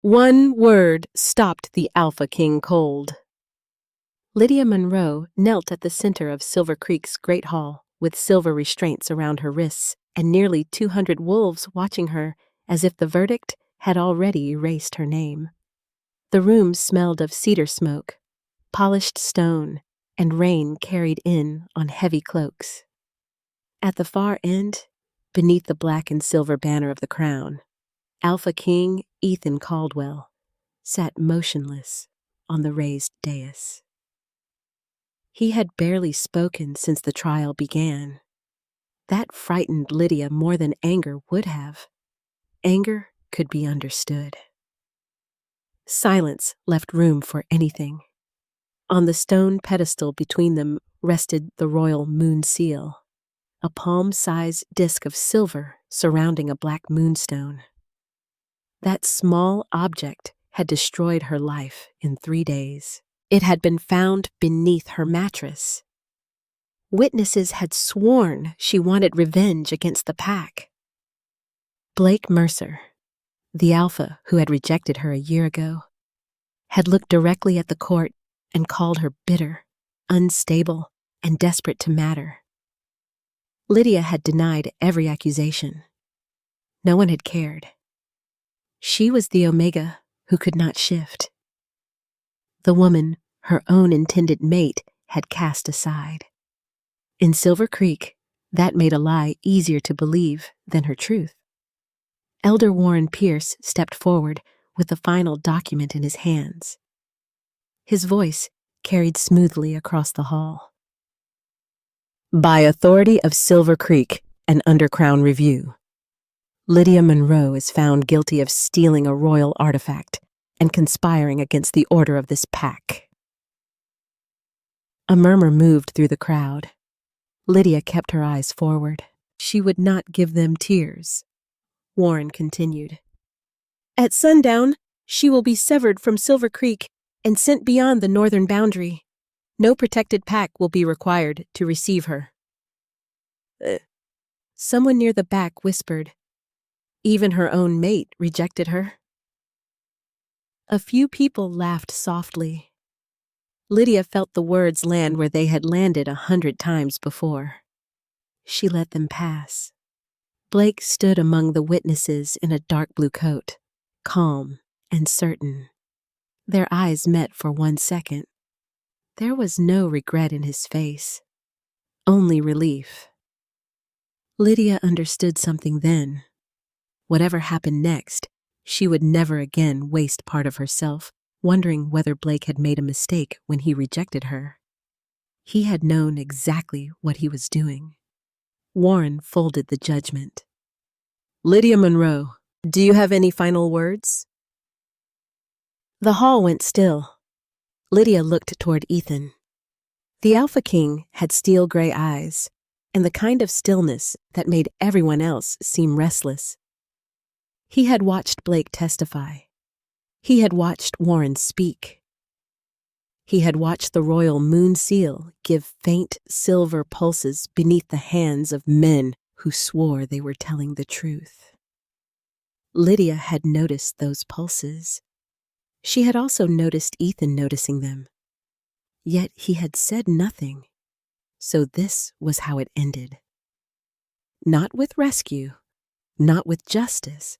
One word stopped the Alpha King cold. Lydia Monroe knelt at the center of Silver Creek's great hall, with silver restraints around her wrists and nearly 200 wolves watching her as if the verdict had already erased her name. The room smelled of cedar smoke, polished stone, and rain carried in on heavy cloaks. At the far end, beneath the black and silver banner of the crown, Alpha King Ethan Caldwell sat motionless on the raised dais. He had barely spoken since the trial began. That frightened Lydia more than anger would have. Anger could be understood. Silence left room for anything. On the stone pedestal between them rested the royal moon seal, a palm-sized disk of silver surrounding a black moonstone. That small object had destroyed her life in 3 days. It had been found beneath her mattress. Witnesses had sworn she wanted revenge against the pack. Blake Mercer, the Alpha who had rejected her a year ago, had looked directly at the court and called her bitter, unstable, and desperate to matter. Lydia had denied every accusation. No one had cared. She was the Omega who could not shift. The woman, her own intended mate, had cast aside. In Silver Creek, that made a lie easier to believe than her truth. Elder Warren Pierce stepped forward with the final document in his hands. His voice carried smoothly across the hall. By authority of Silver Creek and under Crown review, Lydia Monroe is found guilty of stealing a royal artifact and conspiring against the order of this pack. A murmur moved through the crowd. Lydia kept her eyes forward. She would not give them tears. Warren continued. At sundown, she will be severed from Silver Creek and sent beyond the northern boundary. No protected pack will be required to receive her. Someone near the back whispered. Even her own mate rejected her. A few people laughed softly. Lydia felt the words land where they had landed 100 times before. She let them pass. Blake stood among the witnesses in a dark blue coat, calm and certain. Their eyes met for 1 second. There was no regret in his face, only relief. Lydia understood something then. Whatever happened next, she would never again waste part of herself wondering whether Blake had made a mistake when he rejected her. He had known exactly what he was doing. Warren folded the judgment. Lydia Monroe, do you have any final words? The hall went still. Lydia looked toward Ethan. The Alpha King had steel gray eyes and the kind of stillness that made everyone else seem restless. He had watched Blake testify. He had watched Warren speak. He had watched the royal moon seal give faint silver pulses beneath the hands of men who swore they were telling the truth. Lydia had noticed those pulses. She had also noticed Ethan noticing them. Yet he had said nothing. So this was how it ended. Not with rescue, not with justice,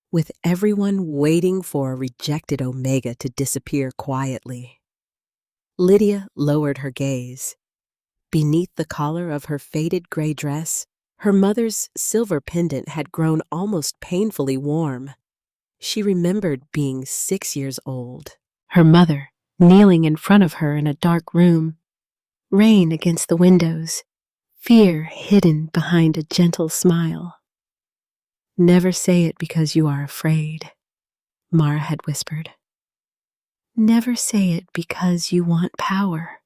with everyone waiting for a rejected Omega to disappear quietly. Lydia lowered her gaze. Beneath the collar of her faded gray dress, her mother's silver pendant had grown almost painfully warm. She remembered being 6 years old, her mother kneeling in front of her in a dark room, rain against the windows, fear hidden behind a gentle smile. Never say it because you are afraid, Mara had whispered. Never say it because you want power.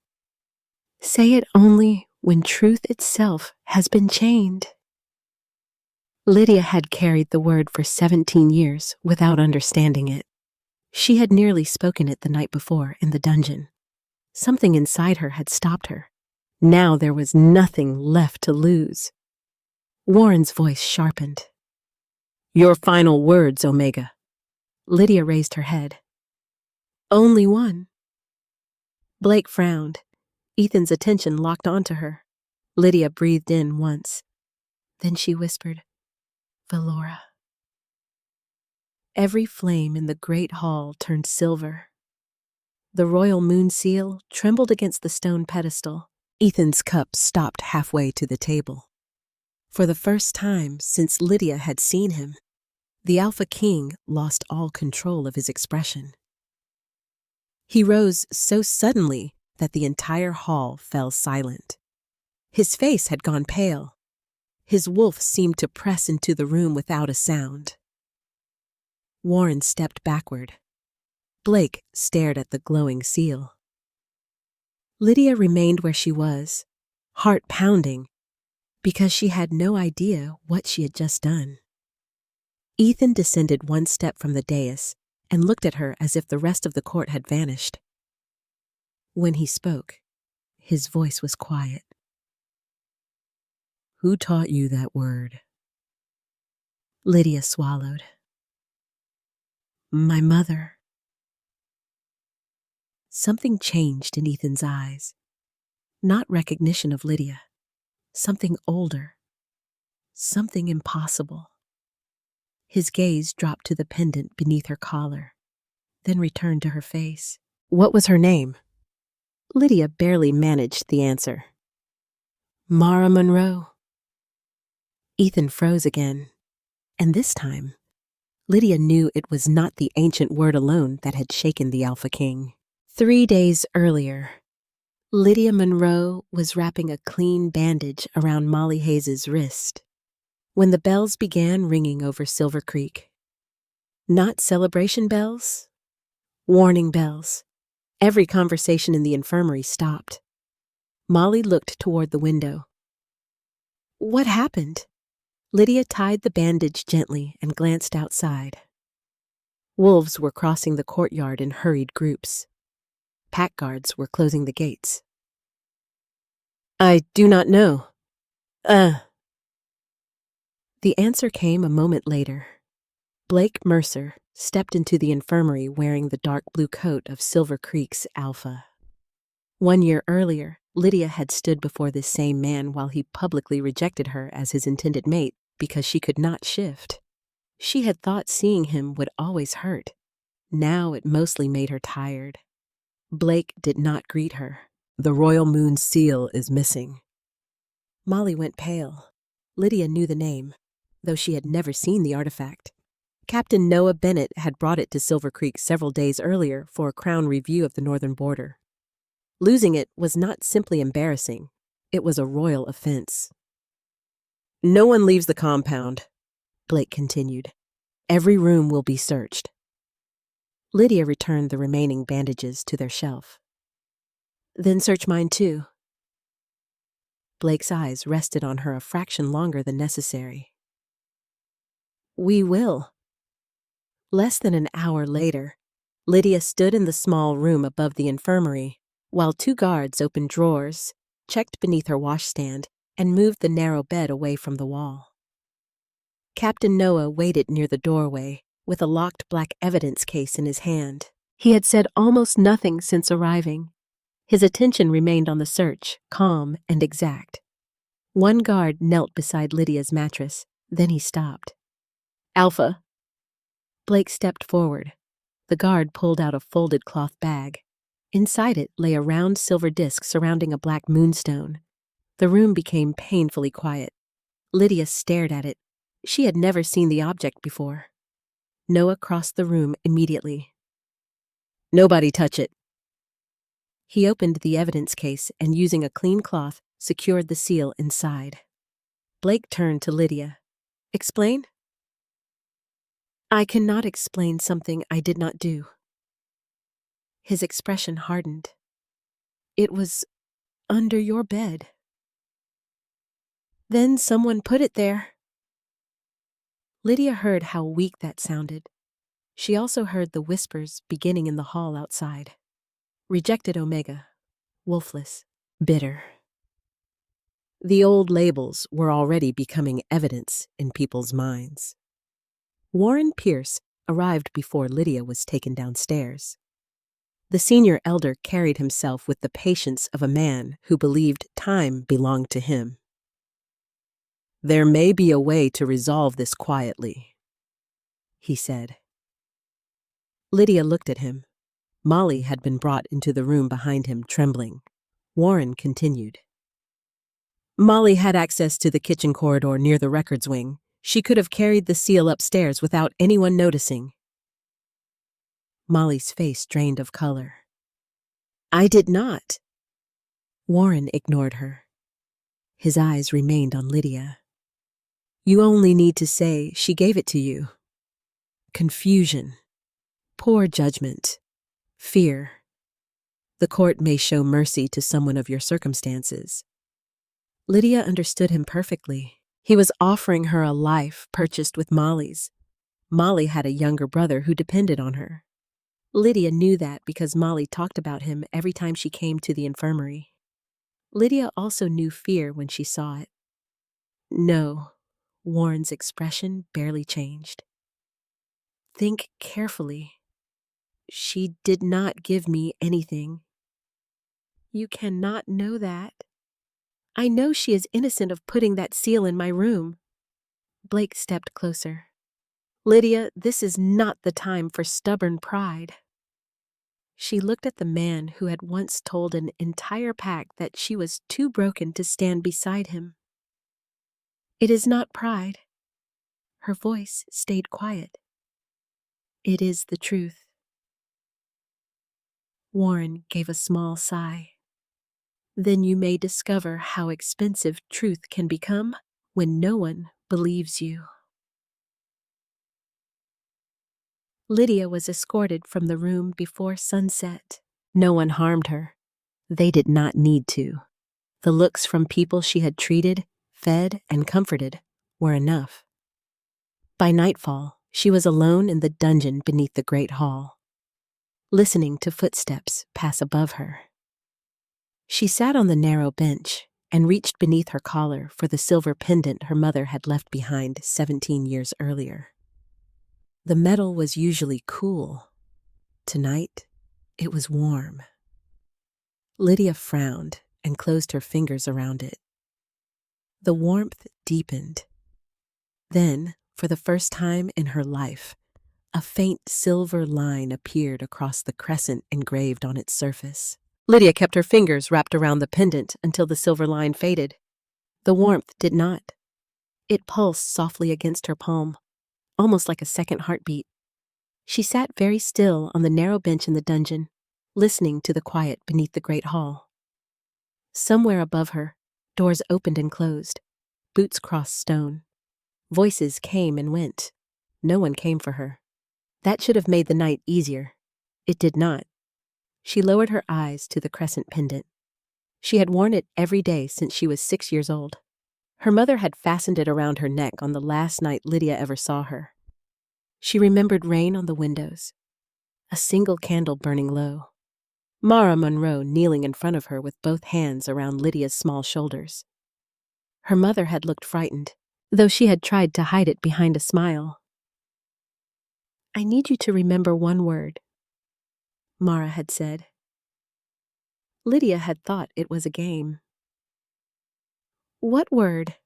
Say it only when truth itself has been chained. Lydia had carried the word for 17 years without understanding it. She had nearly spoken it the night before in the dungeon. Something inside her had stopped her. Now there was nothing left to lose. Warren's voice sharpened. Your final words, Omega. Lydia raised her head. Only one. Blake frowned. Ethan's attention locked onto her. Lydia breathed in once. Then she whispered, Veyra. Every flame in the great hall turned silver. The royal moon seal trembled against the stone pedestal. Ethan's cup stopped halfway to the table. For the first time since Lydia had seen him, the Alpha King lost all control of his expression. He rose so suddenly that the entire hall fell silent. His face had gone pale. His wolf seemed to press into the room without a sound. Warren stepped backward. Blake stared at the glowing seal. Lydia remained where she was, heart pounding, because she had no idea what she had just done. Ethan descended one step from the dais and looked at her as if the rest of the court had vanished. When he spoke, his voice was quiet. Who taught you that word? Lydia swallowed. My mother. Something changed in Ethan's eyes. Not recognition of Lydia. Something older. Something impossible. His gaze dropped to the pendant beneath her collar, then returned to her face. What was her name? Lydia barely managed the answer. Mara Monroe. Ethan froze again, and this time, Lydia knew it was not the ancient word alone that had shaken the Alpha King. 3 days earlier, Lydia Monroe was wrapping a clean bandage around Molly Hayes's wrist when the bells began ringing over Silver Creek. Not celebration bells, warning bells. Every conversation in the infirmary stopped. Molly looked toward the window. What happened? Lydia tied the bandage gently and glanced outside. Wolves were crossing the courtyard in hurried groups. Pack guards were closing the gates. I do not know. The answer came a moment later. Blake Mercer stepped into the infirmary wearing the dark blue coat of Silver Creek's Alpha. 1 year earlier, Lydia had stood before this same man while he publicly rejected her as his intended mate because she could not shift. She had thought seeing him would always hurt. Now it mostly made her tired. Blake did not greet her. The royal moon seal is missing. Molly went pale. Lydia knew the name, though she had never seen the artifact. Captain Noah Bennett had brought it to Silver Creek several days earlier for a crown review of the northern border. Losing it was not simply embarrassing. It was a royal offense. No one leaves the compound, Blake continued. Every room will be searched. Lydia returned the remaining bandages to their shelf. Then search mine too. Blake's eyes rested on her a fraction longer than necessary. We will. Less than an hour later, Lydia stood in the small room above the infirmary, while 2 guards opened drawers, checked beneath her washstand, and moved the narrow bed away from the wall. Captain Noah waited near the doorway, with a locked black evidence case in his hand. He had said almost nothing since arriving. His attention remained on the search, calm and exact. 1 guard knelt beside Lydia's mattress, then he stopped. Alpha. Blake stepped forward. The guard pulled out a folded cloth bag. Inside it lay a round silver disc surrounding a black moonstone. The room became painfully quiet. Lydia stared at it. She had never seen the object before. Noah crossed the room immediately. Nobody touch it. He opened the evidence case and, using a clean cloth, secured the seal inside. Blake turned to Lydia. Explain? I cannot explain something I did not do. His expression hardened. It was under your bed. Then someone put it there. Lydia heard how weak that sounded. She also heard the whispers beginning in the hall outside. Rejected Omega, wolfless, bitter. The old labels were already becoming evidence in people's minds. Warren Pierce arrived before Lydia was taken downstairs. The senior elder carried himself with the patience of a man who believed time belonged to him. "There may be a way to resolve this quietly," he said. Lydia looked at him. Molly had been brought into the room behind him, trembling. Warren continued. "Molly had access to the kitchen corridor near the records wing. She could have carried the seal upstairs without anyone noticing." Molly's face drained of color. "I did not." Warren ignored her. His eyes remained on Lydia. "You only need to say she gave it to you. Confusion, poor judgment, fear. The court may show mercy to someone of your circumstances." Lydia understood him perfectly. He was offering her a life purchased with Molly's. Molly had a younger brother who depended on her. Lydia knew that because Molly talked about him every time she came to the infirmary. Lydia also knew fear when she saw it. "No," Warren's expression barely changed. "Think carefully. She did not give me anything." "You cannot know that. I know she is innocent of putting that seal in my room." Blake stepped closer. "Lydia, this is not the time for stubborn pride." She looked at the man who had once told an entire pack that she was too broken to stand beside him. "It is not pride." Her voice stayed quiet. "It is the truth." Warren gave a small sigh. "Then you may discover how expensive truth can become when no one believes you." Lydia was escorted from the room before sunset. No one harmed her. They did not need to. The looks from people she had treated, fed, and comforted were enough. By nightfall, she was alone in the dungeon beneath the great hall, listening to footsteps pass above her. She sat on the narrow bench and reached beneath her collar for the silver pendant her mother had left behind 17 years earlier. The metal was usually cool. Tonight, it was warm. Lydia frowned and closed her fingers around it. The warmth deepened. Then, for the first time in her life, a faint silver line appeared across the crescent engraved on its surface. Lydia kept her fingers wrapped around the pendant until the silver line faded. The warmth did not. It pulsed softly against her palm, almost like a second heartbeat. She sat very still on the narrow bench in the dungeon, listening to the quiet beneath the great hall. Somewhere above her, doors opened and closed. Boots crossed stone. Voices came and went. No one came for her. That should have made the night easier. It did not. She lowered her eyes to the crescent pendant. She had worn it every day since she was 6 years old. Her mother had fastened it around her neck on the last night Lydia ever saw her. She remembered rain on the windows, a single candle burning low, Lydia Monroe kneeling in front of her with both hands around Lydia's small shoulders. Her mother had looked frightened, though she had tried to hide it behind a smile. "I need you to remember one word," Mara had said. Lydia had thought it was a game. "What word?"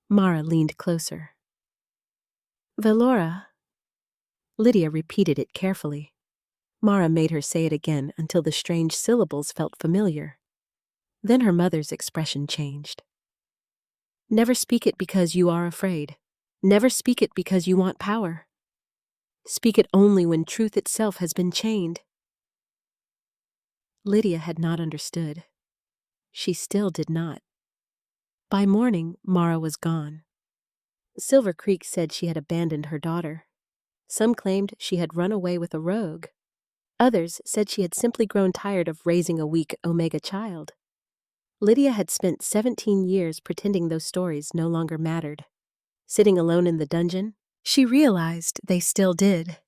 Mara leaned closer. "Velora." Lydia repeated it carefully. Mara made her say it again until the strange syllables felt familiar. Then her mother's expression changed. "Never speak it because you are afraid. Never speak it because you want power. Speak it only when truth itself has been chained." Lydia had not understood. She still did not. By morning, Mara was gone. Silver Creek said she had abandoned her daughter. Some claimed she had run away with a rogue. Others said she had simply grown tired of raising a weak Omega child. Lydia had spent 17 years pretending those stories no longer mattered. Sitting alone in the dungeon, she realized they still did.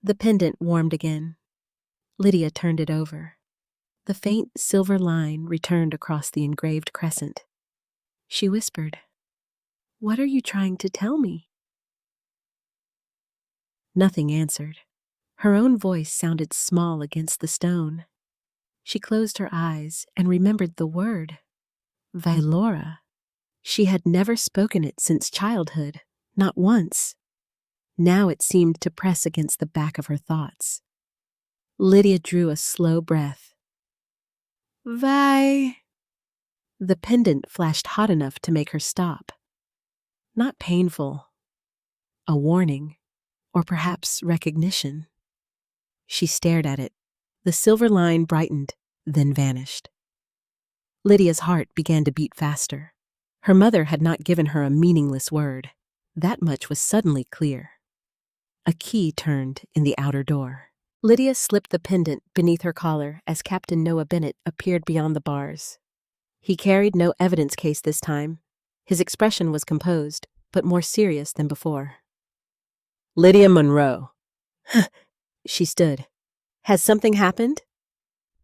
The pendant warmed again. Lydia turned it over. The faint silver line returned across the engraved crescent. She whispered, "What are you trying to tell me?" Nothing answered. Her own voice sounded small against the stone. She closed her eyes and remembered the word. Veyra. She had never spoken it since childhood, not once. Now it seemed to press against the back of her thoughts. Lydia drew a slow breath. The pendant flashed hot enough to make her stop. Not painful. A warning, or perhaps recognition. She stared at it. The silver line brightened, then vanished. Lydia's heart began to beat faster. Her mother had not given her a meaningless word. That much was suddenly clear. A key turned in the outer door. Lydia slipped the pendant beneath her collar as Captain Noah Bennett appeared beyond the bars. He carried no evidence case this time. His expression was composed, but more serious than before. Lydia Monroe. She stood. Has something happened?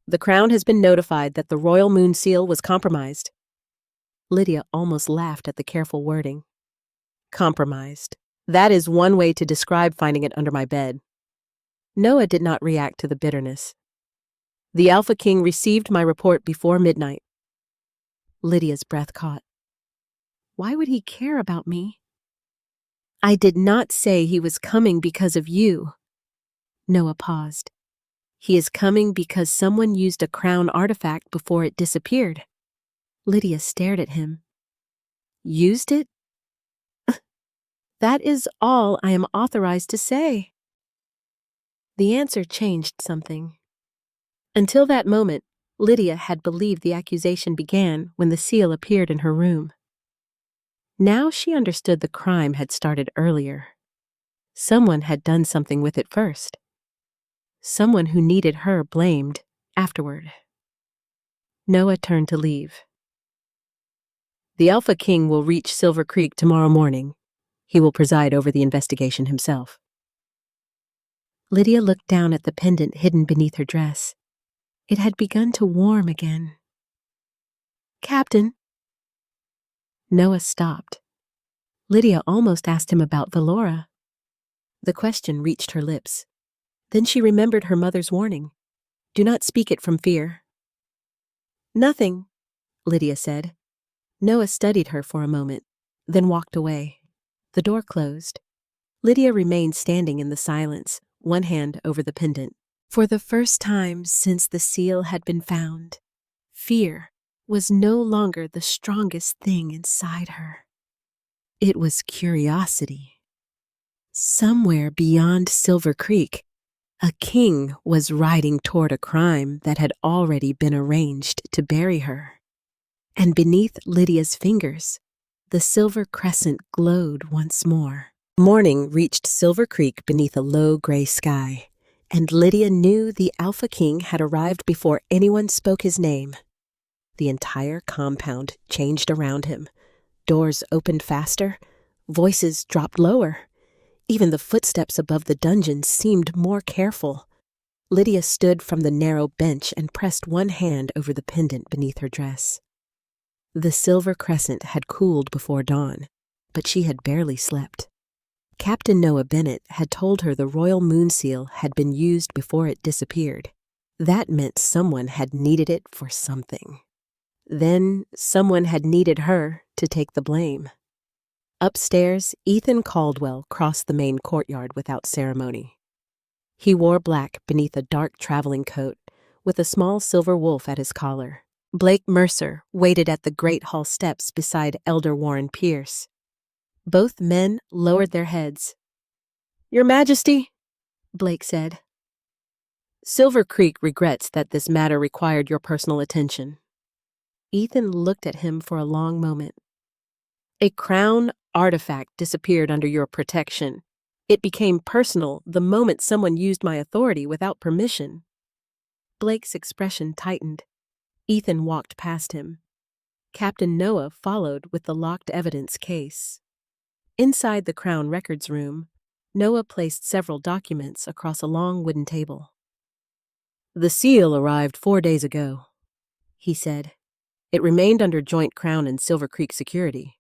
The Crown has been notified that the Royal Moon Seal was compromised. Lydia almost laughed at the careful wording. Compromised. That is one way to describe finding it under my bed. Noah did not react to the bitterness. The Alpha King received my report before midnight. Lydia's breath caught. Why would he care about me? I did not say he was coming because of you. Noah paused. He is coming because someone used a crown artifact before it disappeared. Lydia stared at him. Used it? That is all I am authorized to say. The answer changed something. Until that moment, Lydia had believed the accusation began when the seal appeared in her room. Now she understood the crime had started earlier. Someone had done something with it first. Someone who needed her blamed afterward. Noah turned to leave. The Alpha King will reach Silver Creek tomorrow morning. He will preside over the investigation himself. Lydia looked down at the pendant hidden beneath her dress. It had begun to warm again. Captain. Noah stopped. Lydia almost asked him about Veyra. The question reached her lips. Then she remembered her mother's warning. Do not speak it from fear. Nothing, Lydia said. Noah studied her for a moment, then walked away. The door closed. Lydia remained standing in the silence, one hand over the pendant. For the first time since the seal had been found, fear was no longer the strongest thing inside her. It was curiosity. Somewhere beyond Silver Creek, a king was riding toward a crime that had already been arranged to bury her. And beneath Lydia's fingers, the silver crescent glowed once more. Morning reached Silver Creek beneath a low gray sky, and Lydia knew the Alpha King had arrived before anyone spoke his name. The entire compound changed around him. Doors opened faster, voices dropped lower. Even the footsteps above the dungeon seemed more careful. Lydia stood from the narrow bench and pressed one hand over the pendant beneath her dress. The silver crescent had cooled before dawn, but she had barely slept. Captain Noah Bennett had told her the Royal Moon Seal had been used before it disappeared. That meant someone had needed it for something. Then someone had needed her to take the blame. Upstairs, Ethan Caldwell crossed the main courtyard without ceremony. He wore black beneath a dark traveling coat, with a small silver wolf at his collar. Blake Mercer waited at the Great Hall steps beside Elder Warren Pierce. Both men lowered their heads. Your Majesty, Blake said. Silver Creek regrets that this matter required your personal attention. Ethan looked at him for a long moment. A crown artifact disappeared under your protection. It became personal the moment someone used my authority without permission. Blake's expression tightened. Ethan walked past him. Captain Noah followed with the locked evidence case. Inside the Crown Records room, Noah placed several documents across a long wooden table. The seal arrived 4 days ago, he said. It remained under joint Crown and Silver Creek security.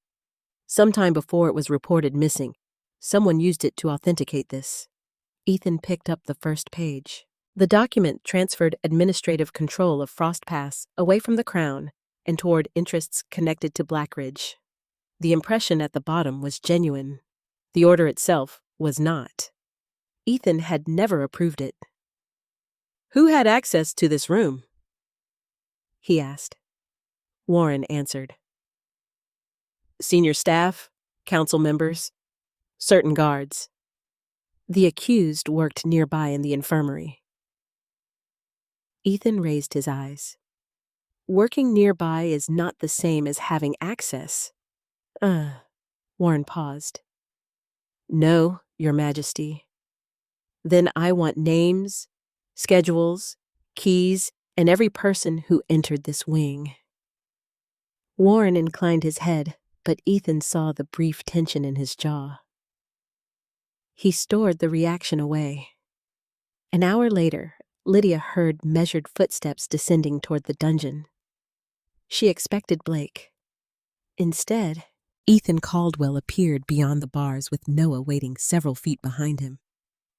Sometime before it was reported missing, someone used it to authenticate this. Ethan picked up the first page. The document transferred administrative control of Frost Pass away from the Crown and toward interests connected to Blackridge. The impression at the bottom was genuine. The order itself was not. Ethan had never approved it. "Who had access to this room?" he asked. Warren answered. "Senior staff, council members, certain guards." The accused worked nearby in the infirmary. Ethan raised his eyes. "Working nearby is not the same as having access." Warren paused. "No, Your Majesty. Then I want names, schedules, keys, and every person who entered this wing." Warren inclined his head, but Ethan saw the brief tension in his jaw. He stored the reaction away. An hour later, Lydia heard measured footsteps descending toward the dungeon. She expected Blake. Instead, Ethan Caldwell appeared beyond the bars with Noah waiting several feet behind him.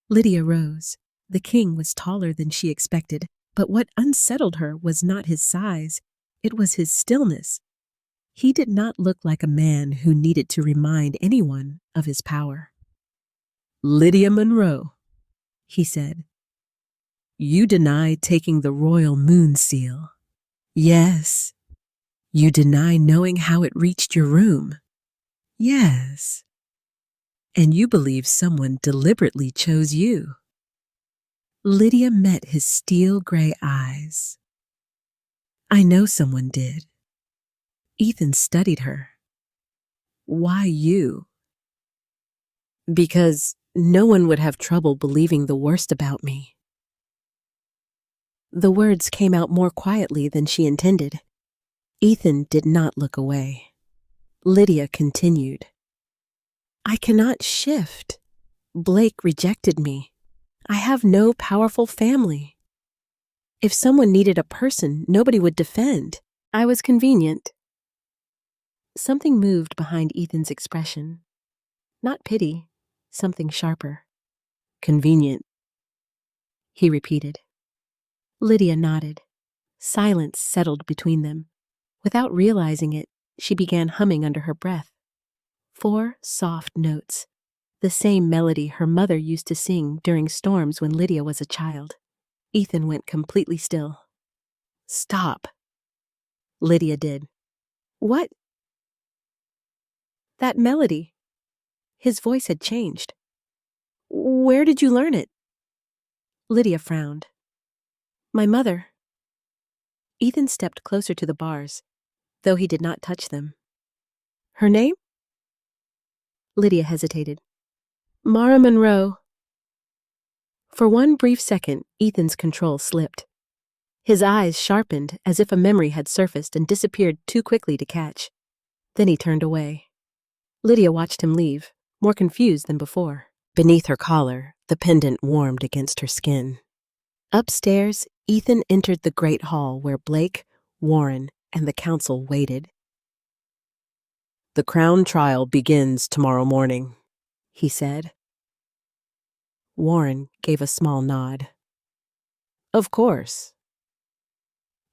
Lydia rose. The king was taller than she expected, but what unsettled her was not his size, it was his stillness. He did not look like a man who needed to remind anyone of his power. "Lydia Monroe," he said. "You deny taking the royal moon seal. Yes. You deny knowing how it reached your room. Yes. And you believe someone deliberately chose you." Lydia met his steel gray eyes. "I know someone did." Ethan studied her. "Why you?" "Because no one would have trouble believing the worst about me." The words came out more quietly than she intended. Ethan did not look away. Lydia continued. "I cannot shift. Blake rejected me. I have no powerful family. If someone needed a person, nobody would defend. I was convenient." Something moved behind Ethan's expression. Not pity, something sharper. "Convenient," he repeated. Lydia nodded. Silence settled between them. Without realizing it, she began humming under her breath. 4 soft notes, the same melody her mother used to sing during storms when Lydia was a child. Ethan went completely still. "Stop." Lydia did. "What?" "That melody." His voice had changed. "Where did you learn it?" Lydia frowned. "My mother." Ethan stepped closer to the bars, though he did not touch them. "Her name?" Lydia hesitated. "Mara Monroe." For one brief second, Ethan's control slipped. His eyes sharpened as if a memory had surfaced and disappeared too quickly to catch. Then he turned away. Lydia watched him leave, more confused than before. Beneath her collar, the pendant warmed against her skin. Upstairs, Ethan entered the great hall where Blake, Warren, and the council waited. "The Crown trial begins tomorrow morning," he said. Warren gave a small nod. "Of course."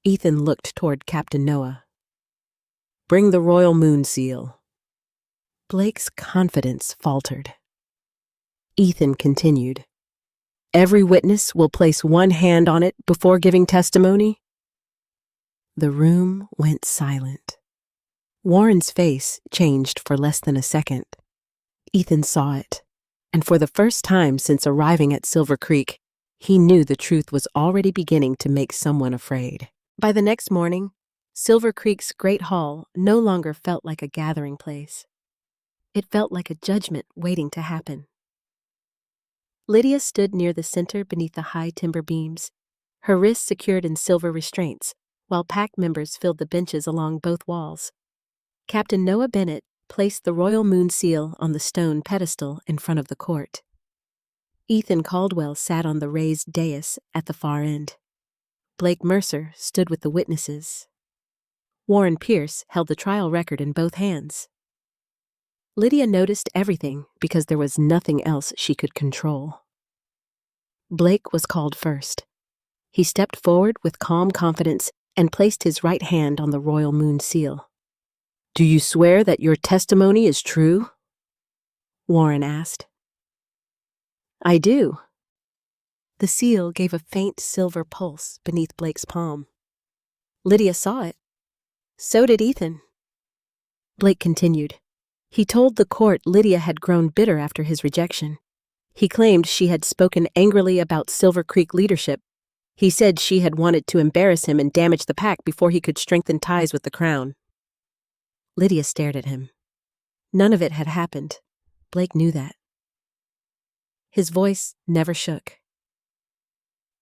Ethan looked toward Captain Noah. "Bring the royal moon seal." Blake's confidence faltered. Ethan continued. "Every witness will place one hand on it before giving testimony." The room went silent. Warren's face changed for less than a second. Ethan saw it, and for the first time since arriving at Silver Creek, he knew the truth was already beginning to make someone afraid. By the next morning, Silver Creek's great hall no longer felt like a gathering place. It felt like a judgment waiting to happen. Lydia stood near the center beneath the high timber beams, her wrists secured in silver restraints, while pack members filled the benches along both walls. Captain Noah Bennett placed the royal moon seal on the stone pedestal in front of the court. Ethan Caldwell sat on the raised dais at the far end. Blake Mercer stood with the witnesses. Warren Pierce held the trial record in both hands. Lydia noticed everything because there was nothing else she could control. Blake was called first. He stepped forward with calm confidence and placed his right hand on the royal moon seal. "Do you swear that your testimony is true?" Warren asked. "I do." The seal gave a faint silver pulse beneath Blake's palm. Lydia saw it. So did Ethan. Blake continued. He told the court Lydia had grown bitter after his rejection. He claimed she had spoken angrily about Silver Creek leadership. He said she had wanted to embarrass him and damage the pack before he could strengthen ties with the crown. Lydia stared at him. None of it had happened. Blake knew that. His voice never shook.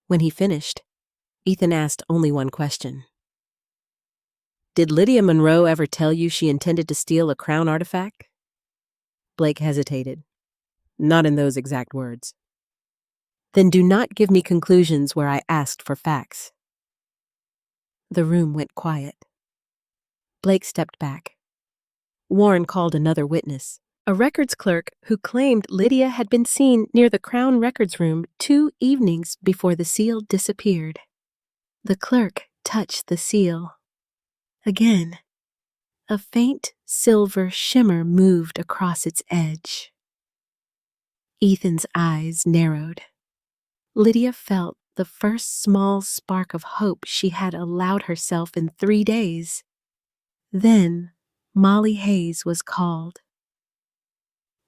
When he finished, Ethan asked only one question. "Did Lydia Monroe ever tell you she intended to steal a crown artifact?" Blake hesitated. "Not in those exact words." "Then do not give me conclusions where I asked for facts." The room went quiet. Blake stepped back. Warren called another witness, a records clerk who claimed Lydia had been seen near the Crown Records Room 2 evenings before the seal disappeared. The clerk touched the seal. Again, a faint silver shimmer moved across its edge. Ethan's eyes narrowed. Lydia felt the first small spark of hope she had allowed herself in 3 days. Then Molly Hayes was called.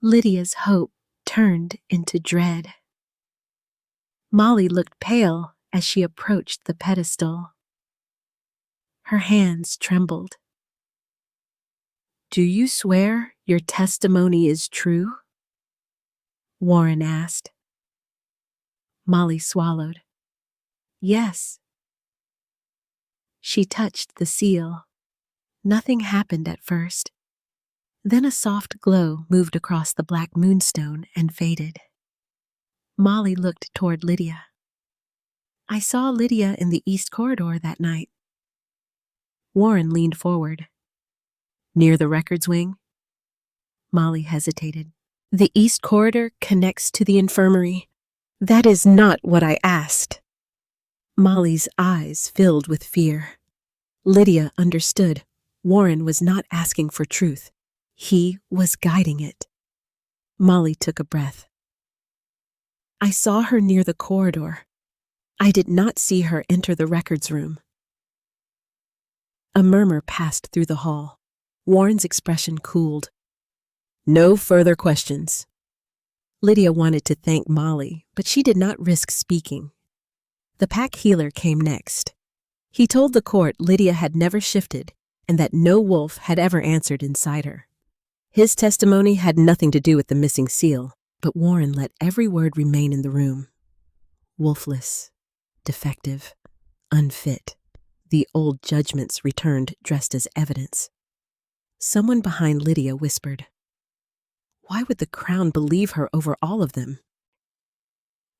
Lydia's hope turned into dread. Molly looked pale as she approached the pedestal. Her hands trembled. "Do you swear your testimony is true?" Warren asked. Molly swallowed. "Yes." She touched the seal. Nothing happened at first. Then a soft glow moved across the black moonstone and faded. Molly looked toward Lydia. "I saw Lydia in the east corridor that night." Warren leaned forward. "Near the records wing?" Molly hesitated. "The east corridor connects to the infirmary. That is not what I asked." Molly's eyes filled with fear. Lydia understood. Warren was not asking for truth. He was guiding it. Molly took a breath. "I saw her near the corridor. I did not see her enter the records room." A murmur passed through the hall. Warren's expression cooled. "No further questions." Lydia wanted to thank Molly, but she did not risk speaking. The pack healer came next. He told the court Lydia had never shifted and that no wolf had ever answered inside her. His testimony had nothing to do with the missing seal, but Warren let every word remain in the room. Wolfless, defective, unfit. The old judgments returned dressed as evidence. Someone behind Lydia whispered, "Why would the crown believe her over all of them?"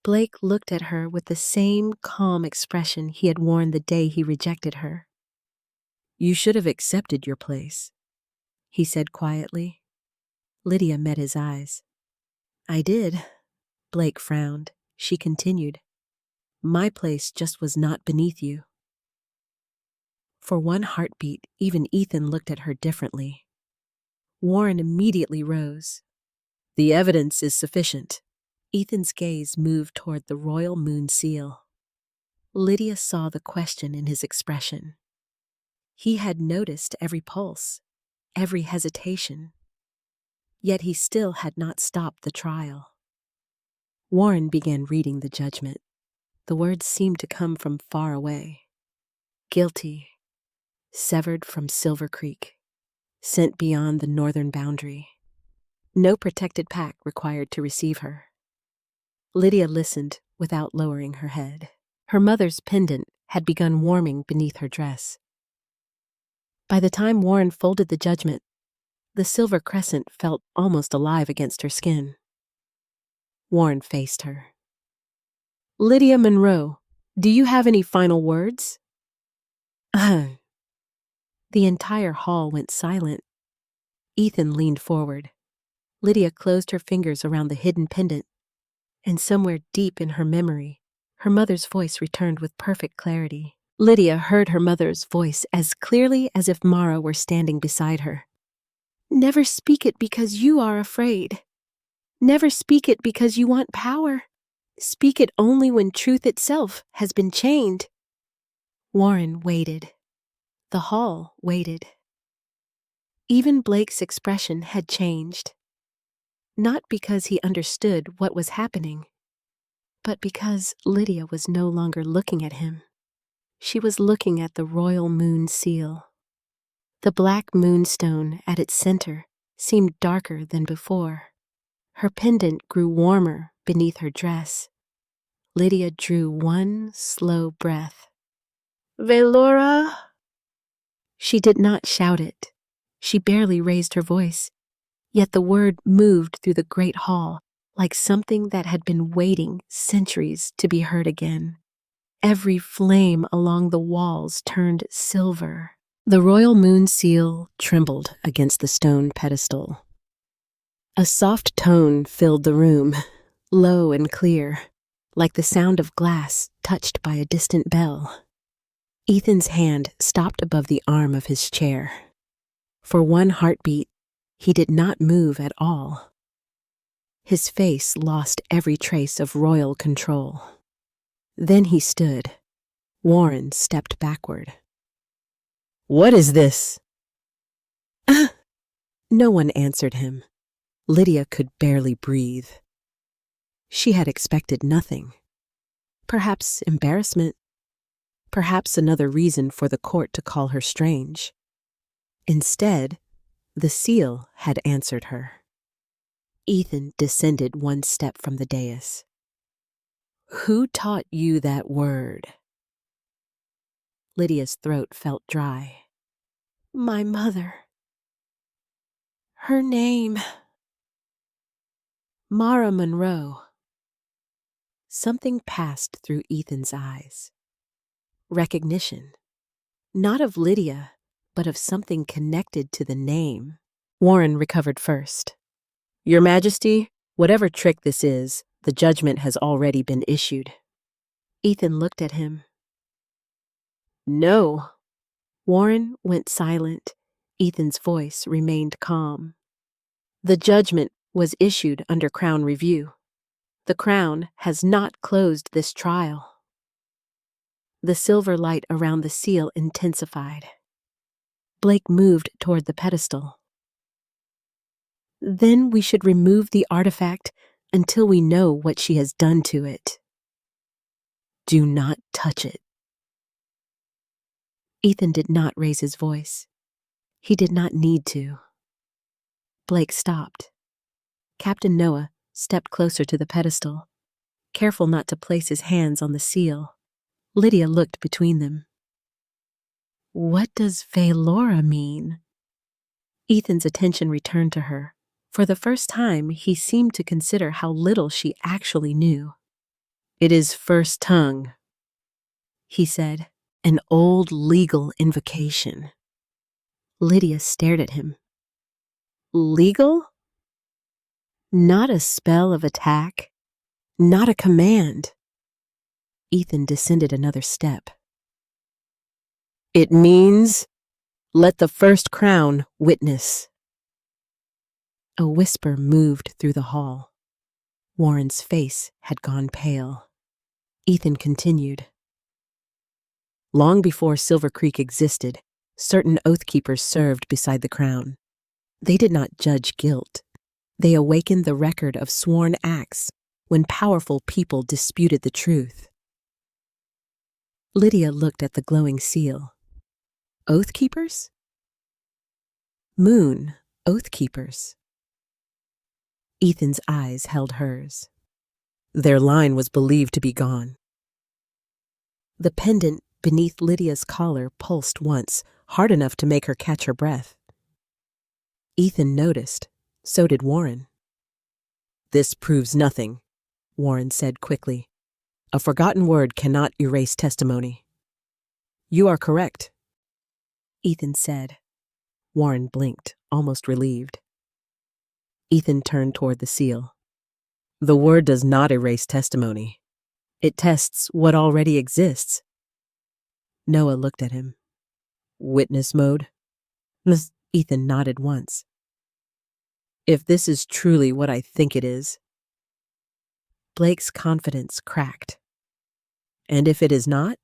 Blake looked at her with the same calm expression he had worn the day he rejected her. "You should have accepted your place," he said quietly. Lydia met his eyes. "I did." Blake frowned. She continued, "My place just was not beneath you." For one heartbeat, even Ethan looked at her differently. Warren immediately rose. "The evidence is sufficient." Ethan's gaze moved toward the royal moon seal. Lydia saw the question in his expression. He had noticed every pulse, every hesitation. Yet he still had not stopped the trial. Warren began reading the judgment. The words seemed to come from far away. Guilty, severed from Silver Creek, sent beyond the northern boundary. No protected pack required to receive her. Lydia listened without lowering her head. Her mother's pendant had begun warming beneath her dress. By the time Warren folded the judgment, the silver crescent felt almost alive against her skin. Warren faced her. "Lydia Monroe, do you have any final words?" The entire hall went silent. Ethan leaned forward. Lydia closed her fingers around the hidden pendant. And somewhere deep in her memory, her mother's voice returned with perfect clarity. Lydia heard her mother's voice as clearly as if Mara were standing beside her. Never speak it because you are afraid. Never speak it because you want power. Speak it only when truth itself has been chained. Warren waited. The hall waited. Even Blake's expression had changed. Not because he understood what was happening, but because Lydia was no longer looking at him. She was looking at the royal moon seal. The black moonstone at its center seemed darker than before. Her pendant grew warmer beneath her dress. Lydia drew one slow breath. Veyra! She did not shout it. She barely raised her voice. Yet the word moved through the great hall like something that had been waiting centuries to be heard again. Every flame along the walls turned silver. The royal moon seal trembled against the stone pedestal. A soft tone filled the room, low and clear, like the sound of glass touched by a distant bell. Ethan's hand stopped above the arm of his chair. For one heartbeat, he did not move at all. His face lost every trace of royal control. Then he stood. Warren stepped backward. What is this? No one answered him. Lydia could barely breathe. She had expected nothing. Perhaps embarrassment. Perhaps another reason for the court to call her strange. Instead, the seal had answered her. Ethan descended one step from the dais. Who taught you that word? Lydia's throat felt dry. My mother. Her name. Mara Monroe. Something passed through Ethan's eyes. Recognition. Not of Lydia, but of something connected to the name. Warren recovered first. Your Majesty, whatever trick this is, the judgment has already been issued. Ethan looked at him. No. Warren went silent. Ethan's voice remained calm. The judgment was issued under Crown review. The Crown has not closed this trial. The silver light around the seal intensified. Blake moved toward the pedestal. Then we should remove the artifact until we know what she has done to it. Do not touch it. Ethan did not raise his voice. He did not need to. Blake stopped. Captain Noah stepped closer to the pedestal, careful not to place his hands on the seal. Lydia looked between them. What does Veyra mean? Ethan's attention returned to her. For the first time, he seemed to consider how little she actually knew. It is first tongue, he said, an old legal invocation. Lydia stared at him. Legal? Not a spell of attack, not a command. Ethan descended another step. It means, let the first crown witness. A whisper moved through the hall. Warren's face had gone pale. Ethan continued. Long before Silver Creek existed, certain oathkeepers served beside the crown. They did not judge guilt. They awakened the record of sworn acts when powerful people disputed the truth. Lydia looked at the glowing seal. Oathkeepers? Moon, oathkeepers. Ethan's eyes held hers. Their line was believed to be gone. The pendant beneath Lydia's collar pulsed once, hard enough to make her catch her breath. Ethan noticed. So did Warren. This proves nothing, Warren said quickly. A forgotten word cannot erase testimony. You are correct, Ethan said. Warren blinked, almost relieved. Ethan turned toward the seal. The word does not erase testimony. It tests what already exists. Noah looked at him. Witness mode? Ethan nodded once. If this is truly what I think it is. Blake's confidence cracked. And if it is not?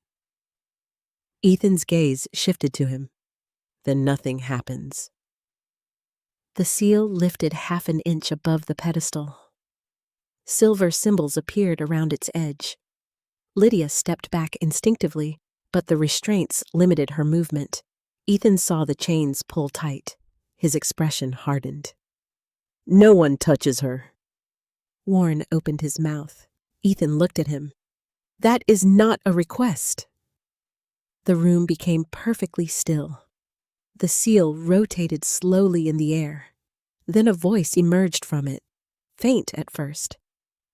Ethan's gaze shifted to him. Then nothing happens. The seal lifted half an inch above the pedestal. Silver symbols appeared around its edge. Lydia stepped back instinctively, but the restraints limited her movement. Ethan saw the chains pull tight. His expression hardened. No one touches her. Warren opened his mouth. Ethan looked at him. That is not a request. The room became perfectly still. The seal rotated slowly in the air. Then a voice emerged from it, faint at first,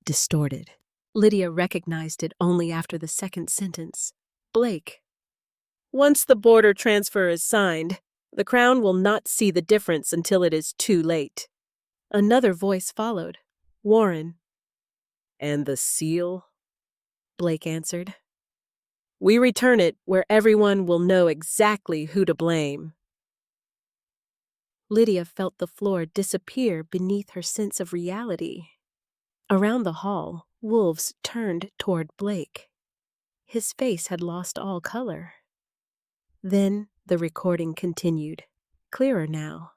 distorted. Lydia recognized it only after the second sentence. Blake. Once the border transfer is signed, the Crown will not see the difference until it is too late. Another voice followed. Warren. And the seal? Blake answered. We return it where everyone will know exactly who to blame. Lydia felt the floor disappear beneath her sense of reality. Around the hall, wolves turned toward Blake. His face had lost all color. Then the recording continued, clearer now.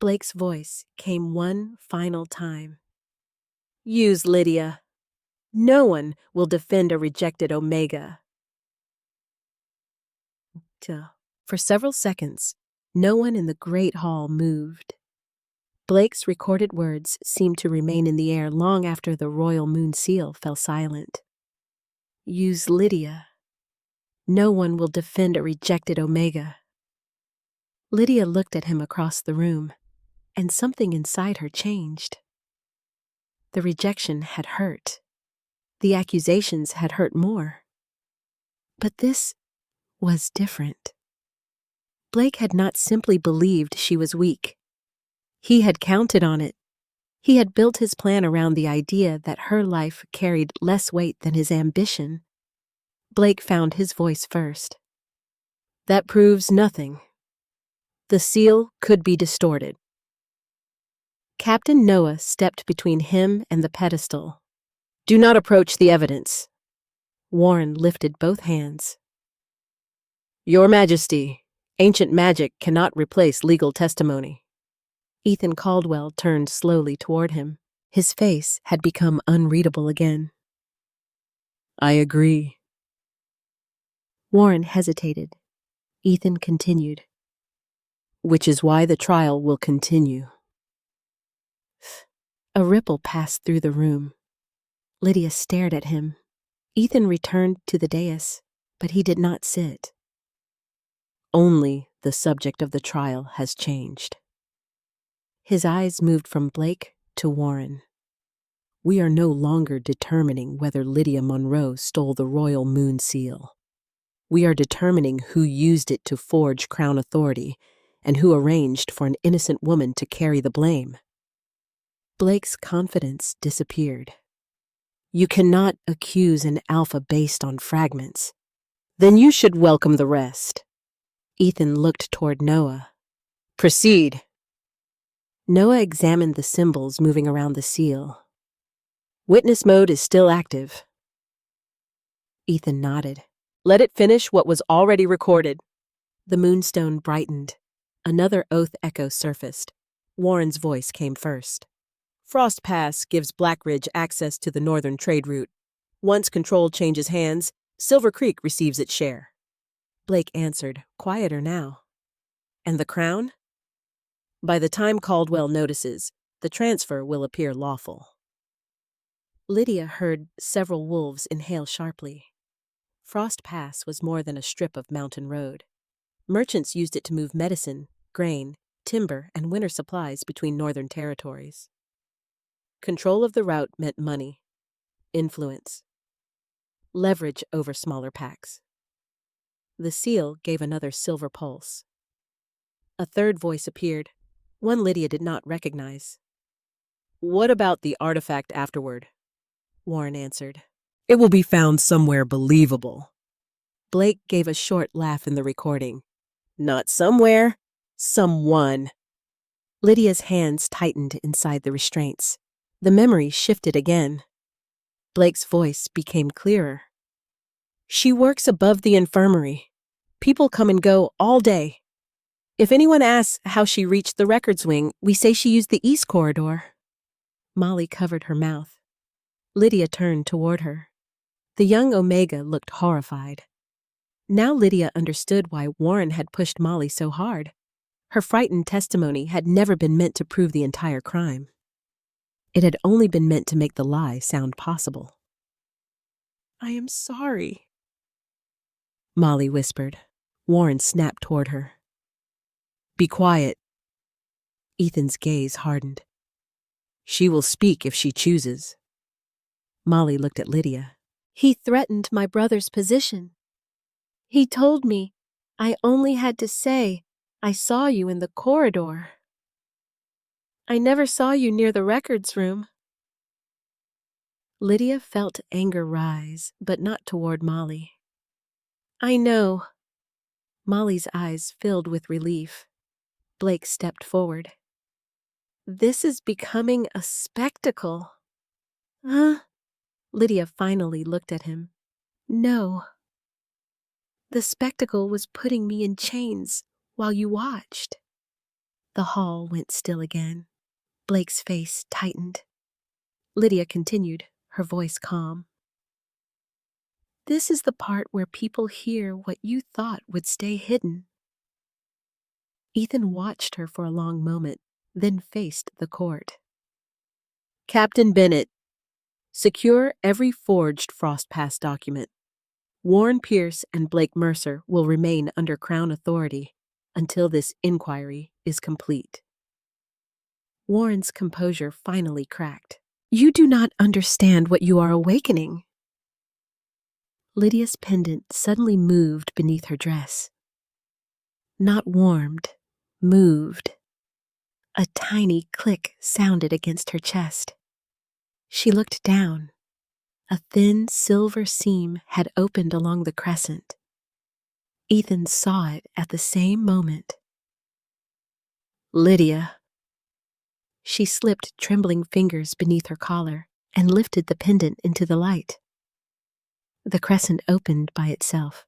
Blake's voice came one final time. Use Lydia. No one will defend a rejected Omega. For several seconds, no one in the great hall moved. Blake's recorded words seemed to remain in the air long after the royal moon seal fell silent. Use Lydia. No one will defend a rejected Omega. Lydia looked at him across the room, and something inside her changed. The rejection had hurt. The accusations had hurt more. But this was different. Blake had not simply believed she was weak. He had counted on it. He had built his plan around the idea that her life carried less weight than his ambition. Blake found his voice first. That proves nothing. The seal could be distorted. Captain Noah stepped between him and the pedestal. Do not approach the evidence. Warren lifted both hands. Your Majesty, ancient magic cannot replace legal testimony. Ethan Caldwell turned slowly toward him. His face had become unreadable again. I agree. Warren hesitated. Ethan continued. Which is why the trial will continue. A ripple passed through the room. Lydia stared at him. Ethan returned to the dais, but he did not sit. Only the subject of the trial has changed. His eyes moved from Blake to Warren. We are no longer determining whether Lydia Monroe stole the royal moon seal. We are determining who used it to forge crown authority and who arranged for an innocent woman to carry the blame. Blake's confidence disappeared. You cannot accuse an alpha based on fragments. Then you should welcome the rest. Ethan looked toward Noah. Proceed. Noah examined the symbols moving around the seal. Witness mode is still active. Ethan nodded. Let it finish what was already recorded. The moonstone brightened. Another oath echo surfaced. Warren's voice came first. Frost Pass gives Blackridge access to the northern trade route. Once control changes hands, Silver Creek receives its share. Blake answered, quieter now. And the crown? By the time Caldwell notices, the transfer will appear lawful. Lydia heard several wolves inhale sharply. Frost Pass was more than a strip of mountain road. Merchants used it to move medicine, grain, timber, and winter supplies between northern territories. Control of the route meant money, influence, leverage over smaller packs. The seal gave another silver pulse. A third voice appeared, one Lydia did not recognize. What about the artifact afterward? Warren answered. It will be found somewhere believable. Blake gave a short laugh in the recording. Not somewhere, someone. Lydia's hands tightened inside the restraints. The memory shifted again. Blake's voice became clearer. She works above the infirmary. People come and go all day. If anyone asks how she reached the records wing, we say she used the east corridor. Molly covered her mouth. Lydia turned toward her. The young Omega looked horrified. Now Lydia understood why Warren had pushed Molly so hard. Her frightened testimony had never been meant to prove the entire crime. It had only been meant to make the lie sound possible. I am sorry, Molly whispered. Warren snapped toward her. Be quiet. Ethan's gaze hardened. She will speak if she chooses. Molly looked at Lydia. He threatened my brother's position. He told me I only had to say, I saw you in the corridor. I never saw you near the records room. Lydia felt anger rise, but not toward Molly. I know. Molly's eyes filled with relief. Blake stepped forward. This is becoming a spectacle. Huh? Lydia finally looked at him. No. The spectacle was putting me in chains while you watched. The hall went still again. Blake's face tightened. Lydia continued, her voice calm. This is the part where people hear what you thought would stay hidden. Ethan watched her for a long moment, then faced the court. Captain Bennett, secure every forged Frost Pass document. Warren Pierce and Blake Mercer will remain under Crown authority until this inquiry is complete. Warren's composure finally cracked. You do not understand what you are awakening. Lydia's pendant suddenly moved beneath her dress. Not warmed, moved. A tiny click sounded against her chest. She looked down. A thin silver seam had opened along the crescent. Ethan saw it at the same moment. Lydia. She slipped trembling fingers beneath her collar and lifted the pendant into the light. The crescent opened by itself.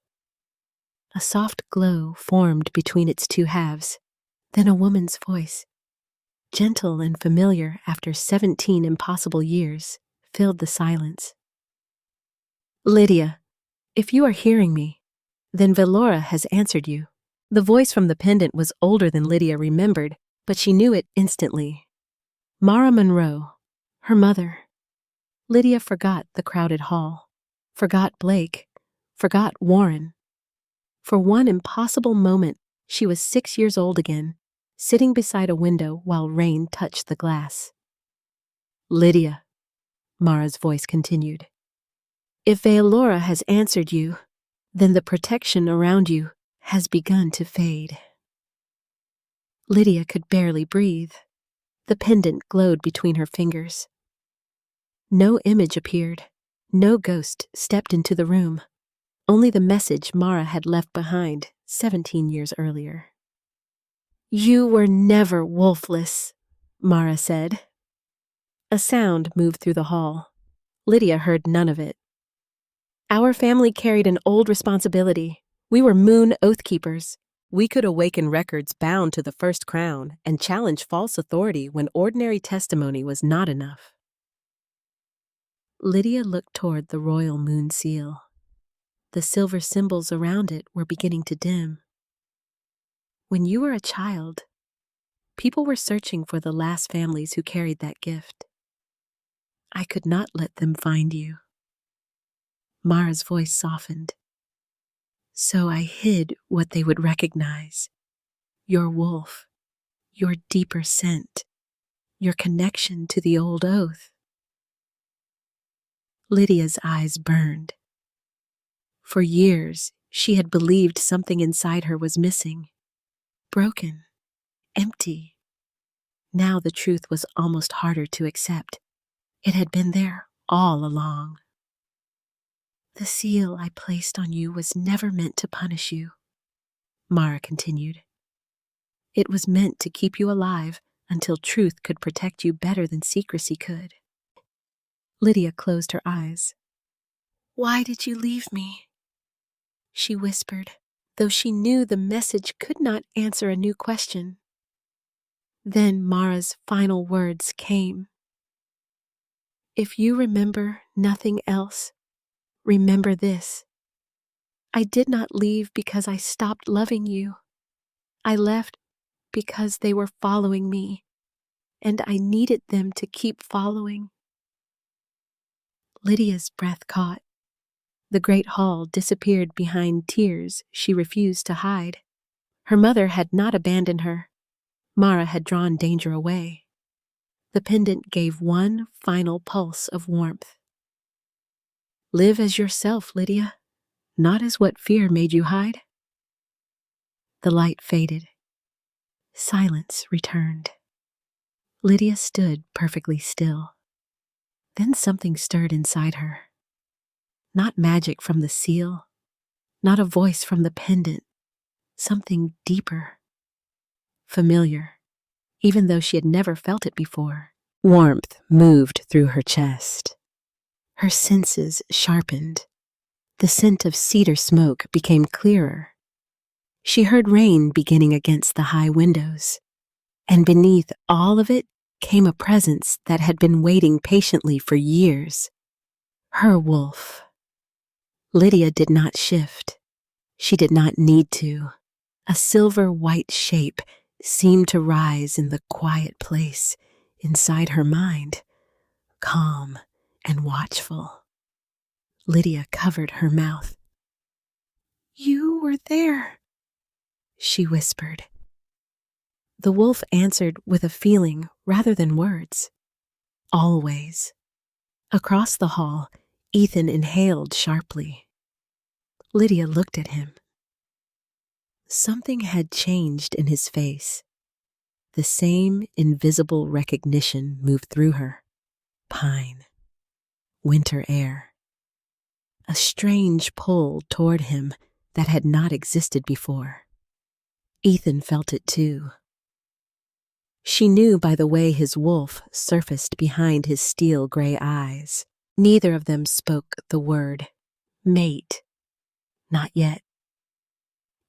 A soft glow formed between its two halves. Then a woman's voice, gentle and familiar after 17 impossible years, filled the silence. Lydia, if you are hearing me, then Veyra has answered you. The voice from the pendant was older than Lydia remembered, but she knew it instantly. Mara Monroe, her mother. Lydia forgot the crowded hall, forgot Blake, forgot Warren. For one impossible moment, she was 6 years old again, sitting beside a window while rain touched the glass. Lydia, Mara's voice continued. If Veyra has answered you, then the protection around you has begun to fade. Lydia could barely breathe. The pendant glowed between her fingers. No image appeared. No ghost stepped into the room. Only the message Mara had left behind 17 years earlier. You were never wolfless, Mara said. A sound moved through the hall. Lydia heard none of it. Our family carried an old responsibility. We were moon oath keepers. We could awaken records bound to the first crown and challenge false authority when ordinary testimony was not enough. Lydia looked toward the royal moon seal. The silver symbols around it were beginning to dim. When you were a child, people were searching for the last families who carried that gift. I could not let them find you. Mara's voice softened. So I hid what they would recognize. Your wolf, your deeper scent, your connection to the old oath. Lydia's eyes burned. For years, she had believed something inside her was missing, broken, empty. Now the truth was almost harder to accept. It had been there all along. The seal I placed on you was never meant to punish you, Mara continued. It was meant to keep you alive until truth could protect you better than secrecy could. Lydia closed her eyes. Why did you leave me? She whispered, though she knew the message could not answer a new question. Then Mara's final words came. If you remember nothing else, remember this. I did not leave because I stopped loving you. I left because they were following me, and I needed them to keep following. Lydia's breath caught. The great hall disappeared behind tears she refused to hide. Her mother had not abandoned her. Mara had drawn danger away. The pendant gave one final pulse of warmth. Live as yourself, Lydia, not as what fear made you hide. The light faded. Silence returned. Lydia stood perfectly still. Then something stirred inside her. Not magic from the seal, not a voice from the pendant, something deeper, familiar, even though she had never felt it before. Warmth moved through her chest. Her senses sharpened. The scent of cedar smoke became clearer. She heard rain beginning against the high windows, and beneath all of it came a presence that had been waiting patiently for years. Her wolf. Lydia did not shift. She did not need to. A silver-white shape seemed to rise in the quiet place inside her mind, calm and watchful. Lydia covered her mouth. You were there, she whispered. The wolf answered with a feeling rather than words. Always. Across the hall, Ethan inhaled sharply. Lydia looked at him. Something had changed in his face. The same invisible recognition moved through her. Pine. Winter air. A strange pull toward him that had not existed before. Ethan felt it too. She knew by the way his wolf surfaced behind his steel-gray eyes. Neither of them spoke the word, mate. Not yet.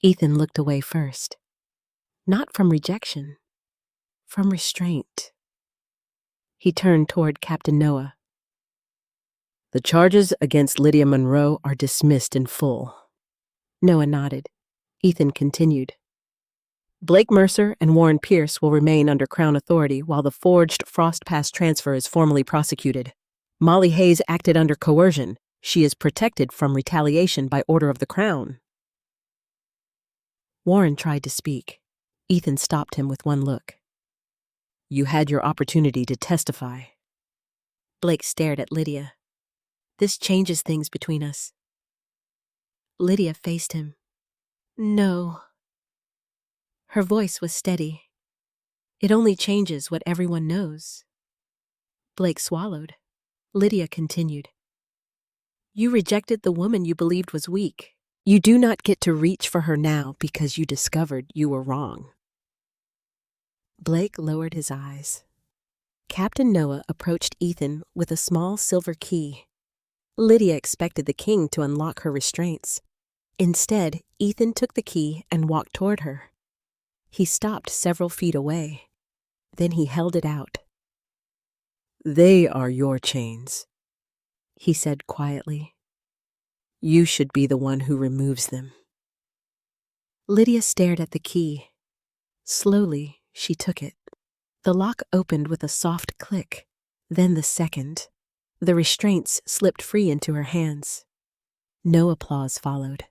Ethan looked away first. Not from rejection, from restraint. He turned toward Captain Noah. The charges against Lydia Monroe are dismissed in full. Noah nodded. Ethan continued. Blake Mercer and Warren Pierce will remain under Crown authority while the forged Frost Pass transfer is formally prosecuted. Molly Hayes acted under coercion. She is protected from retaliation by order of the Crown. Warren tried to speak. Ethan stopped him with one look. You had your opportunity to testify. Blake stared at Lydia. This changes things between us. Lydia faced him. No. Her voice was steady. It only changes what everyone knows. Blake swallowed. Lydia continued. You rejected the woman you believed was weak. You do not get to reach for her now because you discovered you were wrong. Blake lowered his eyes. Captain Noah approached Ethan with a small silver key. Lydia expected the king to unlock her restraints. Instead, Ethan took the key and walked toward her. He stopped several feet away. Then he held it out. They are your chains, he said quietly. You should be the one who removes them. Lydia stared at the key. Slowly, she took it. The lock opened with a soft click, then the second. The restraints slipped free into her hands. No applause followed.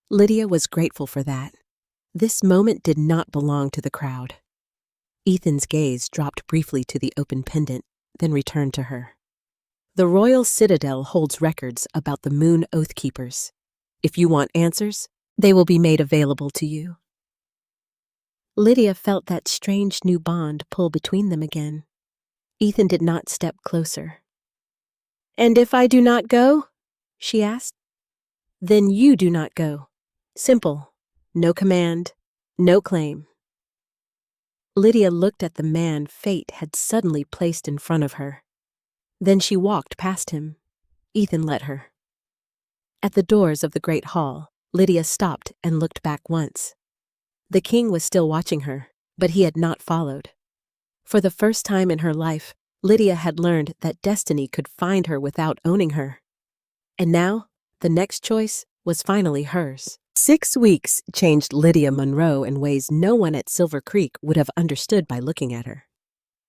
Lydia was grateful for that. This moment did not belong to the crowd. Ethan's gaze dropped briefly to the open pendant, then returned to her. The Royal Citadel holds records about the Moon Oathkeepers. If you want answers, they will be made available to you. Lydia felt that strange new bond pull between them again. Ethan did not step closer. "And if I do not go?" she asked. "Then you do not go. Simple. No command, no claim." Lydia looked at the man fate had suddenly placed in front of her. Then she walked past him. Ethan let her. At the doors of the great hall, Lydia stopped and looked back once. The king was still watching her, but he had not followed. For the first time in her life, Lydia had learned that destiny could find her without owning her. And now, the next choice was finally hers. 6 weeks changed Lydia Monroe in ways no one at Silver Creek would have understood by looking at her.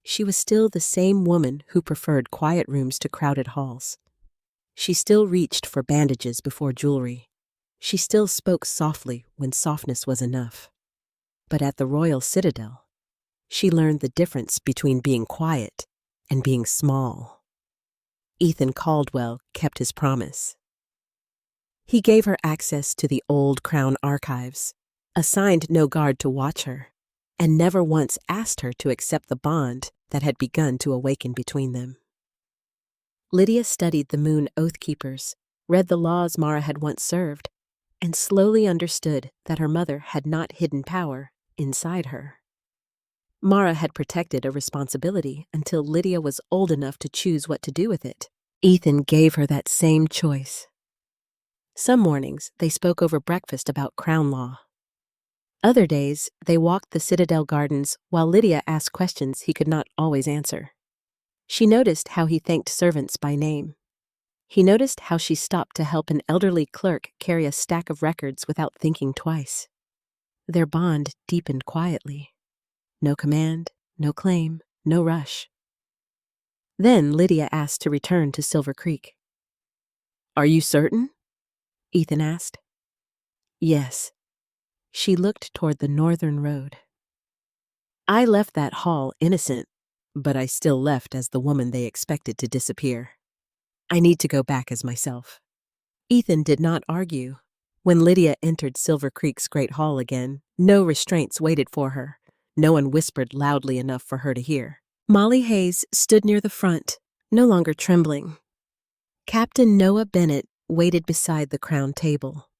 She was still the same woman who preferred quiet rooms to crowded halls. She still reached for bandages before jewelry. She still spoke softly when softness was enough. But at the Royal Citadel, she learned the difference between being quiet and being small. Ethan Caldwell kept his promise. He gave her access to the old Crown archives, assigned no guard to watch her, and never once asked her to accept the bond that had begun to awaken between them. Lydia studied the Moon Oathkeepers, read the laws Mara had once served, and slowly understood that her mother had not hidden power inside her. Mara had protected a responsibility until Lydia was old enough to choose what to do with it. Ethan gave her that same choice. Some mornings, they spoke over breakfast about Crown law. Other days, they walked the Citadel gardens while Lydia asked questions he could not always answer. She noticed how he thanked servants by name. He noticed how she stopped to help an elderly clerk carry a stack of records without thinking twice. Their bond deepened quietly. No command, no claim, no rush. Then Lydia asked to return to Silver Creek. "Are you certain?" Ethan asked. "Yes." She looked toward the northern road. "I left that hall innocent, but I still left as the woman they expected to disappear. I need to go back as myself." Ethan did not argue. When Lydia entered Silver Creek's great hall again, no restraints waited for her. No one whispered loudly enough for her to hear. Molly Hayes stood near the front, no longer trembling. Captain Noah Bennett waited beside the crown table.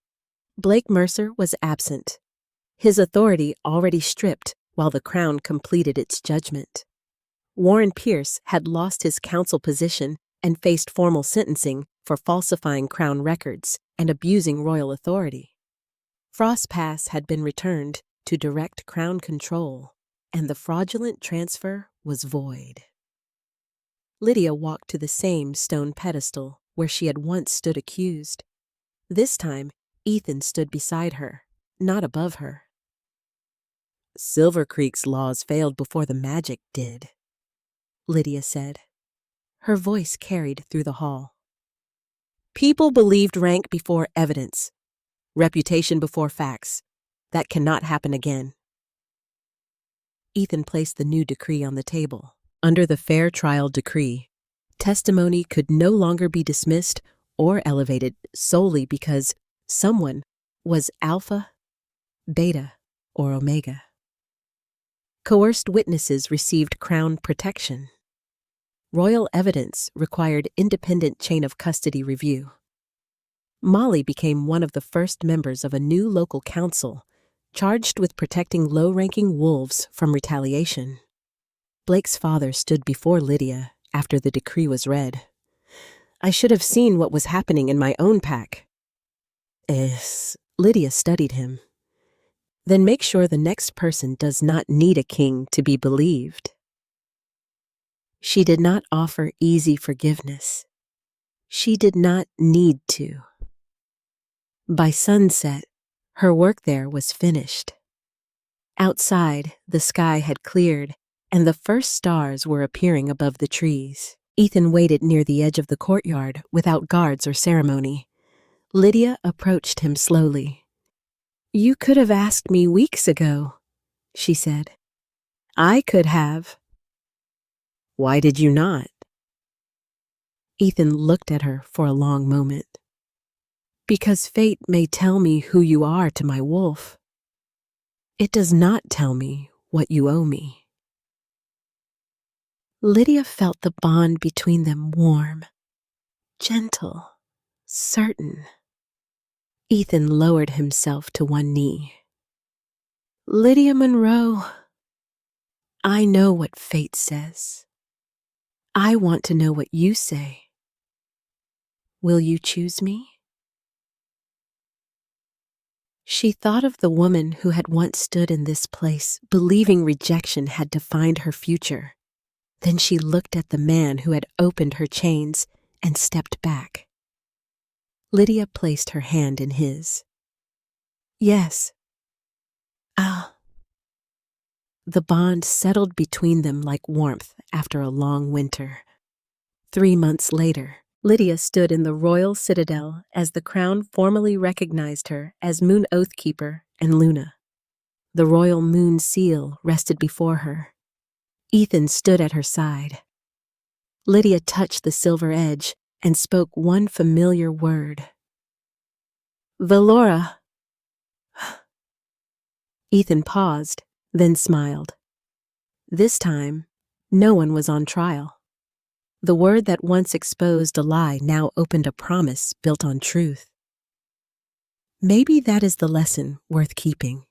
Blake Mercer was absent, his authority already stripped while the crown completed its judgment. Warren Pierce had lost his council position and faced formal sentencing for falsifying crown records and abusing royal authority. Frost Pass had been returned to direct crown control, and the fraudulent transfer was void. Lydia walked to the same stone pedestal where she had once stood accused. This time, Ethan stood beside her, not above her. "Silver Creek's laws failed before the magic did," Lydia said. Her voice carried through the hall. "People believed rank before evidence, reputation before facts. That cannot happen again." Ethan placed the new decree on the table. Under the Fair Trial Decree, testimony could no longer be dismissed or elevated solely because someone was Alpha, Beta, or Omega. Coerced witnesses received crown protection. Royal evidence required independent chain of custody review. Molly became one of the first members of a new local council charged with protecting low-ranking wolves from retaliation. Blake's father stood before Lydia after the decree was read. "I should have seen what was happening in my own pack." Lydia studied him. "Then make sure the next person does not need a king to be believed." She did not offer easy forgiveness. She did not need to. By sunset, her work there was finished. Outside, the sky had cleared, and the first stars were appearing above the trees. Ethan waited near the edge of the courtyard without guards or ceremony. Lydia approached him slowly. "You could have asked me weeks ago," she said. "I could have." "Why did you not?" Ethan looked at her for a long moment. "Because fate may tell me who you are to my wolf." It does not tell me what you owe me. Lydia felt the bond between them warm, gentle, certain. Ethan lowered himself to one knee. Lydia Monroe, I know what fate says. I want to know what you say. Will you choose me? She thought of the woman who had once stood in this place, believing rejection had defined her future. Then she looked at the man who had opened her chains and stepped back. Lydia placed her hand in his. Yes. The bond settled between them like warmth after a long winter. 3 months later, Lydia stood in the royal citadel as the crown formally recognized her as Moon Oathkeeper and Luna. The royal moon seal rested before her. Ethan stood at her side. Lydia touched the silver edge and spoke one familiar word. Veyra. Ethan paused, then smiled. This time, no one was on trial. The word that once exposed a lie now opened a promise built on truth. Maybe that is the lesson worth keeping.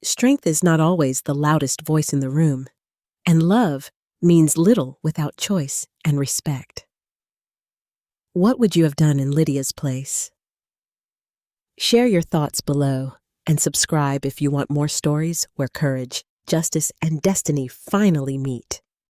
Strength is not always the loudest voice in the room, and love means little without choice and respect. What would you have done in Lydia's place? Share your thoughts below and subscribe if you want more stories where courage, justice, and destiny finally meet.